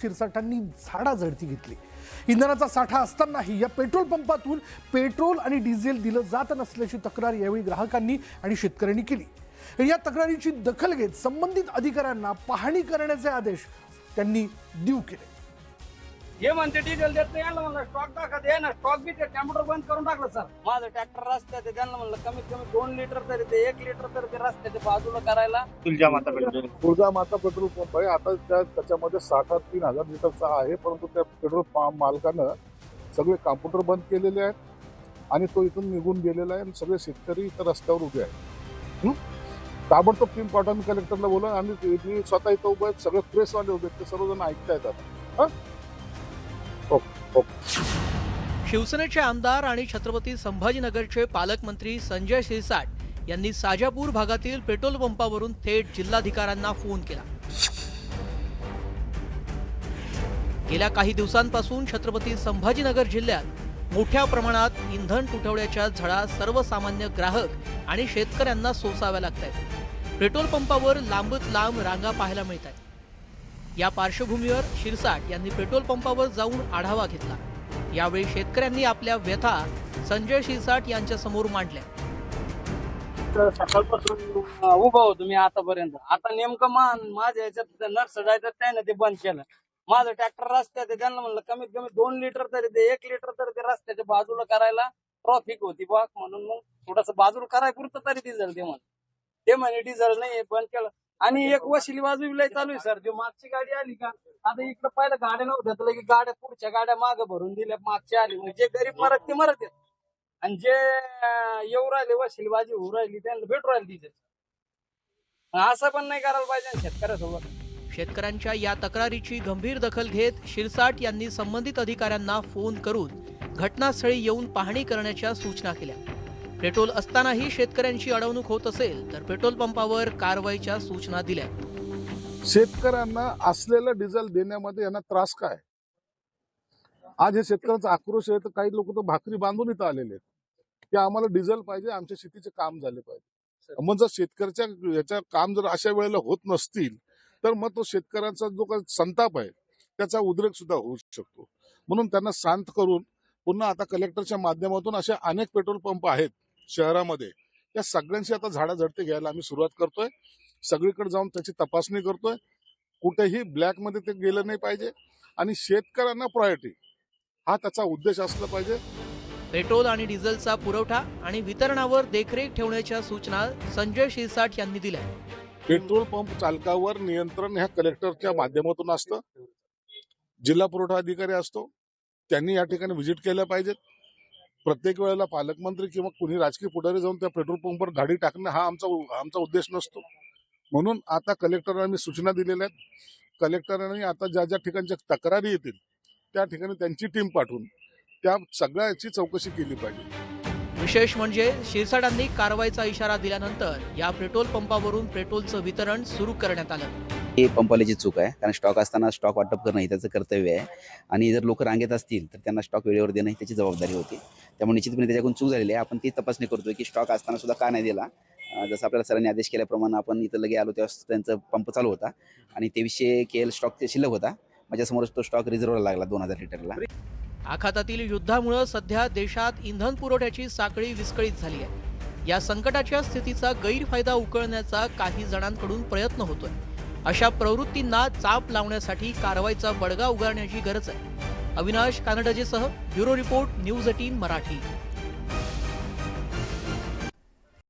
शिरसाटांनी झाडाझडती घेतली। इंधनाचा साठा असतानाही या पेट्रोल पंपातून पेट्रोल आणि डिझेल दिलं जात नसल्याची तक्रार यावेळी ग्राहकांनी आणि शेतकऱ्यांनी केली। या तक्रारीची दखल घेत संबंधित अधिकाऱ्यांना पाहणी करण्याचे आदेश त्यांनी देऊ केले। हे म्हणते डिझेल देत नाही, यांना म्हणलं स्टॉक दाखवा, दे ना स्टॉक बी ते कॅम्प्युटर बंद करून टाकलं सर। माझं ट्रॅक्टर रस्त्यात आहे, त्यांना म्हणलं कमीत कमी 2 लिटर तरी ते 1 लिटर तरी ते रस्त्याच्या बाजूला करायला। तुळजा माता पेट्रोल पंप आहे, आता त्याच्यामध्ये 6,000-3,000 लिटरचा आहे, परंतु त्या पेट्रोल पंप मालकानं सगळे कॉम्प्युटर बंद केलेले आहेत आणि तो इथून निघून गेलेला आहे आणि सगळे शेतकरी इथं रस्त्यावर उभे आहेत। ताबडतोब टीम पाठवून कलेक्टरला बोला आणि मी स्वतः इथं उभे आहेत, सगळे प्रेसवाले उभे आहेत, ते सर्वजण ऐकतायत आता। शिवसेनेचे आमदार आणि छत्रपती संभाजीनगरचे पालकमंत्री संजय शिरसाट यांनी साजापूर भागातील पेट्रोल पंपावरून थेट जिल्हाधिकाऱ्यांना फोन केला। गेल्या काही दिवसांपासून छत्रपती संभाजीनगर जिल्ह्यात मोठ्या प्रमाणात इंधन तुटवड्याच्या झळा सर्वसामान्य ग्राहक आणि शेतकऱ्यांना सोसाव्या लागतात। पेट्रोल पंपावर लांबच लांब रांगा पाहायला मिळतात। या पार्श्वभूमीवर शिरसाट यांनी पेट्रोल पंपावर जाऊन आढावा घेतला। यावेळी शेतकऱ्यांनी आपल्या व्यथा संजय शिरसाट यांच्या समोर मांडल्या। सकाळपासून उभा होतो मी आतापर्यंत, आता नेमकं माझ्या याच्यात नर्स जायचं त्याने ते बंद केलं। माझं ट्रॅक्टर रस्त्यात आहे, त्यांना म्हणलं कमीत कमी 2 लिटर तरी ते 1 लिटर तरी ते रस्त्याच्या बाजूला करायला ट्रॉफिक होती बघ, म्हणून मग थोडस बाजूला कराय पुरतं तरी डिझेल ते म्हणे डिझेल नाही बंद केलं। आणि एक वशिली बाजू लय चालू आहे सर, जो मागची गाडी आली का, आता इकडं पहिलं गाड्या नव्हत्या, की गाड्या पुढच्या गाड्या मागे भरून दिल्या, मागची आली म्हणजे जे गरीब मरत ते मरत आहेत आणि जे येऊ राहिले वशिली बाजी होऊ राहिली त्यांना भेटू राहिली डिझेल। असं पण नाही करायला पाहिजे शेतकऱ्यासोबत। शेतकऱ्यांच्या या तक्रारीची गंभीर दखल घेत शिरसाट यांनी संबंधित अधिकाऱ्यांना फोन करून घटनास्थळी येऊन पाहणी करण्याच्या सूचना केल्या। पेट्रोल असतानाही शेतकऱ्यांची अडवणूक होत असेल तर पेट्रोल पंपावर कारवाईच्या सूचना दिल्या। शेतकऱ्यांना असलेलं डिझेल देण्यामध्ये यांना त्रास काय? आज हे शेतकऱ्यांचा आक्रोश आहे, तर काही लोक तर भाकरी बांधून इथं आलेले आहेत की आम्हाला डिझेल पाहिजे, आमच्या शेतीचे काम झाले पाहिजे। मग जर शेतकऱ्याच्या याच्या काम जर अशा वेळेला होत नसतील तर मग तो शेतकऱ्यांचा जो काही संताप आहे त्याचा उद्रेक सुद्धा होऊ शकतो। म्हणून त्यांना शांत करून पुन्हा आता कलेक्टरच्या माध्यमातून असे अनेक पेट्रोल पंप आहेत शहरामध्ये, त्या सगळ्यांची आता झाडाझडती घ्यायला आम्ही सुरुवात करतोय। सगळीकडे जाऊन त्याची तपासणी करतोय, कुठेही ब्लॅक मध्ये ते गेलं नाही पाहिजे आणि शेतकऱ्यांना प्रायोरिटी हा त्याचा उद्देश असला पाहिजे। पेट्रोल आणि डिझेलचा पुरवठा आणि वितरणावर देखरेख ठेवण्याच्या सूचना संजय शिरसाट यांनी दिल्या। पेट्रोल पंप चालकावर नियंत्रण ह्या कलेक्टरच्या माध्यमातून असतं, जिल्हा पुरवठा अधिकारी असतो, त्यांनी या ठिकाणी व्हिजिट केल्या पाहिजेत। प्रत्येक वेळेला पालकमंत्री किंवा कुणी राजकीय पुढारी जाऊन त्या पेट्रोल पंपवर गाडी टाकणं हा आमचा उद्देश नसतो। म्हणून आता कलेक्टरांना आम्ही सूचना दिलेल्या आहेत। कलेक्टरांनी आता ज्या ज्या ठिकाणच्या तक्रारी येतील त्या ठिकाणी त्यांची टीम पाठवून त्या सगळ्याची चौकशी केली पाहिजे। विशेष म्हणजे शिरसाटांनी कारवाईचा इशारा दिल्यानंतर या पेट्रोल पंपावरून पेट्रोलचं वितरण सुरू करण्यात आलं। ही पंपवाल्याची चूक आहे, कारण स्टॉक असताना स्टॉक वाटप करणं हे त्याचं कर्तव्य आहे आणि जर लोक रांगेत असतील तर त्यांना स्टॉक वेळेवर देणं ही त्याची जबाबदारी होती। त्यामुळे निश्चितपणे त्याच्याकडून चूक झालेली आहे। आपण ती तपासणी करतोय की स्टॉक असताना सुद्धा का नाही दिला। जसं आपल्याला सरांनी आदेश केल्याप्रमाणे आपण इथं लगे आलो तेव्हा त्यांचा पंप चालू होता आणि 2300 KL स्टॉक ते शिल्लक होता। माझ्यासमोर तो स्टॉक रिझर्व्हला लागला 2000 लिटरला। आखातातील युद्धामुळे सध्या देशात इंधन पुरवठ्याची साखळी विस्कळीत झाली आहे। या संकटाच्या स्थितीचा गैरफायदा उकळण्याचा काही जणांकडून प्रयत्न होतोय। अशा प्रवृत्तींना चाप लावण्यासाठी कारवाईचा बडगा उगारण्याची गरज आहे। अविनाश कानडजेसह ब्युरो रिपोर्ट, न्यूज 18 मराठी।